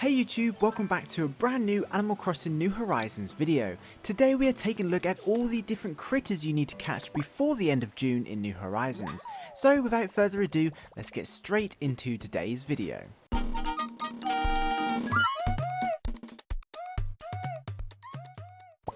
Hey YouTube, welcome back to a brand new Animal Crossing New Horizons video. Today we are taking a look at all the different critters you need to catch before the end of June in New Horizons. So without further ado, let's get straight into today's video.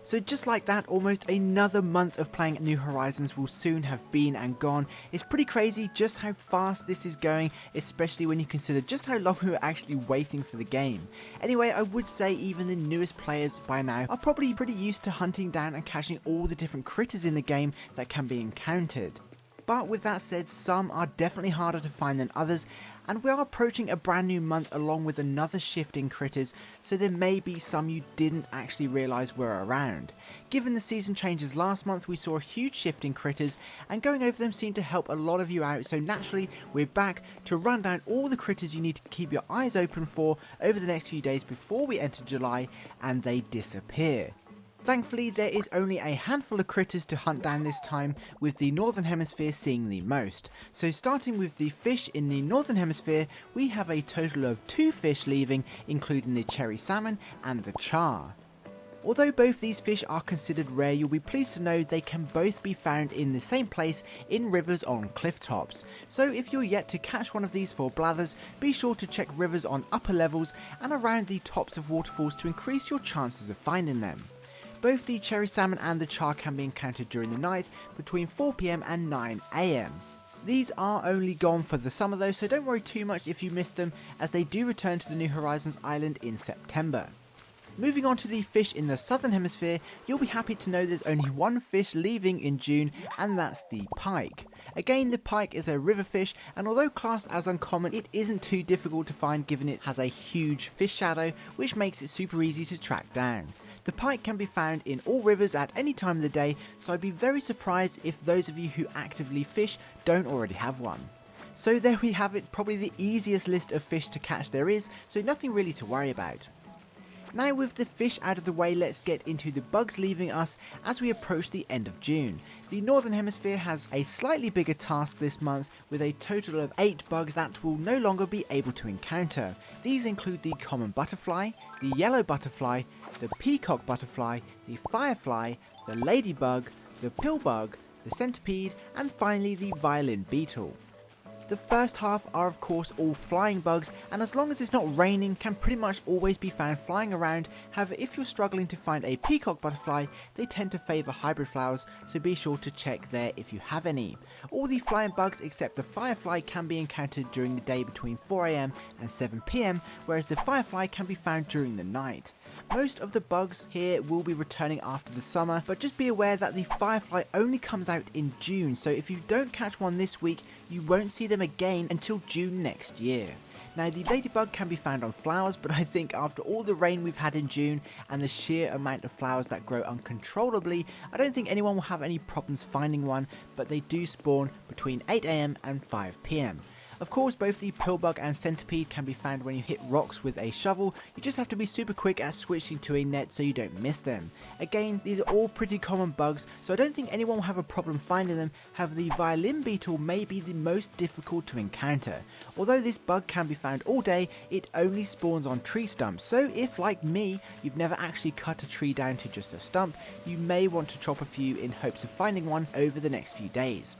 So just like that, almost another month of playing New Horizons will soon have been and gone. It's pretty crazy just how fast this is going, especially when you consider just how long we were actually waiting for the game. Anyway, I would say even the newest players by now are probably pretty used to hunting down and catching all the different critters in the game that can be encountered. But with that said, some are definitely harder to find than others, and we are approaching a brand new month along with another shift in critters, so there may be some you didn't actually realise were around. Given the season changes last month, we saw a huge shift in critters, and going over them seemed to help a lot of you out, so naturally we're back to run down all the critters you need to keep your eyes open for over the next few days before we enter July and they disappear. Thankfully, there is only a handful of critters to hunt down this time, with the Northern Hemisphere seeing the most. So starting with the fish in the Northern Hemisphere, we have a total of 2 fish leaving, including the cherry salmon and the char. Although both these fish are considered rare, you'll be pleased to know they can both be found in the same place in rivers on cliff tops. So if you're yet to catch one of these for blathers, be sure to check rivers on upper levels and around the tops of waterfalls to increase your chances of finding them. Both the cherry salmon and the char can be encountered during the night between 4 PM and 9 AM. These are only gone for the summer though, so don't worry too much if you miss them, as they do return to the New Horizons island in September. Moving on to the fish in the Southern Hemisphere, you'll be happy to know there's only one fish leaving in June, and that's the pike. Again, the pike is a river fish, and although classed as uncommon, it isn't too difficult to find given it has a huge fish shadow, which makes it super easy to track down. The pike can be found in all rivers at any time of the day, so I'd be very surprised if those of you who actively fish don't already have one. So there we have it, probably the easiest list of fish to catch there is, so nothing really to worry about. Now with the fish out of the way, let's get into the bugs leaving us as we approach the end of June. The Northern Hemisphere has a slightly bigger task this month, with a total of 8 bugs that will no longer be able to encounter. These include the common butterfly, the yellow butterfly, the peacock butterfly, the firefly, the ladybug, the pillbug, the centipede, and finally the violin beetle. The first half are of course all flying bugs, and as long as it's not raining can pretty much always be found flying around. However, if you're struggling to find a peacock butterfly, they tend to favour hybrid flowers, so be sure to check there if you have any. All the flying bugs except the firefly can be encountered during the day between 4 AM and 7 PM, whereas the firefly can be found during the night. Most of the bugs here will be returning after the summer, but just be aware that the firefly only comes out in June, so if you don't catch one this week, you won't see them again until June next year. Now the ladybug can be found on flowers, but I think after all the rain we've had in June and the sheer amount of flowers that grow uncontrollably, I don't think anyone will have any problems finding one, but they do spawn between 8 AM and 5 PM. Of course, both the pillbug and centipede can be found when you hit rocks with a shovel. You just have to be super quick at switching to a net so you don't miss them. Again, these are all pretty common bugs, so I don't think anyone will have a problem finding them. However, the violin beetle may be the most difficult to encounter. Although this bug can be found all day, it only spawns on tree stumps, so if, like me, you've never actually cut a tree down to just a stump, you may want to chop a few in hopes of finding one over the next few days.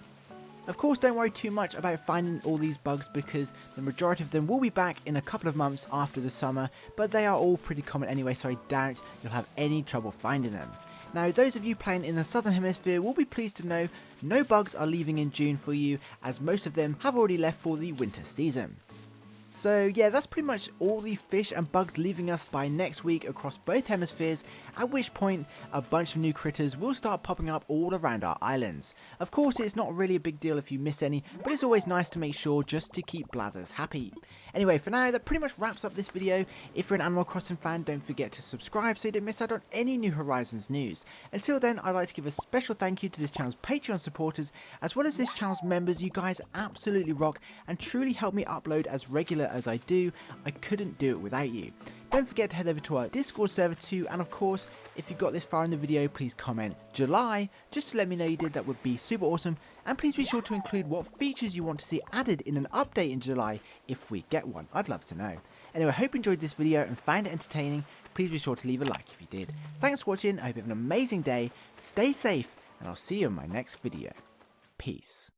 Of course, don't worry too much about finding all these bugs, because the majority of them will be back in a couple of months after the summer, but they are all pretty common anyway, so I doubt you'll have any trouble finding them. Now, those of you playing in the Southern Hemisphere will be pleased to know no bugs are leaving in June for you, as most of them have already left for the winter season. So yeah, that's pretty much all the fish and bugs leaving us by next week across both hemispheres, at which point a bunch of new critters will start popping up all around our islands. Of course, it's not really a big deal if you miss any, but it's always nice to make sure just to keep blathers happy. Anyway, for now, that pretty much wraps up this video. If you're an Animal Crossing fan, don't forget to subscribe so you don't miss out on any New Horizons news. Until then, I'd like to give a special thank you to this channel's Patreon supporters, as well as this channel's members. You guys absolutely rock and truly help me upload as regular as I do. I couldn't do it without you. Don't forget to head over to our Discord server too, and of course, if you got this far in the video, please comment July, just to let me know you did. That would be super awesome, and please be sure to include what features you want to see added in an update in July if we get one. I'd love to know. Anyway, I hope you enjoyed this video and found it entertaining. Please be sure to leave a like if you did. Thanks for watching, I hope you have an amazing day, stay safe, and I'll see you in my next video. Peace.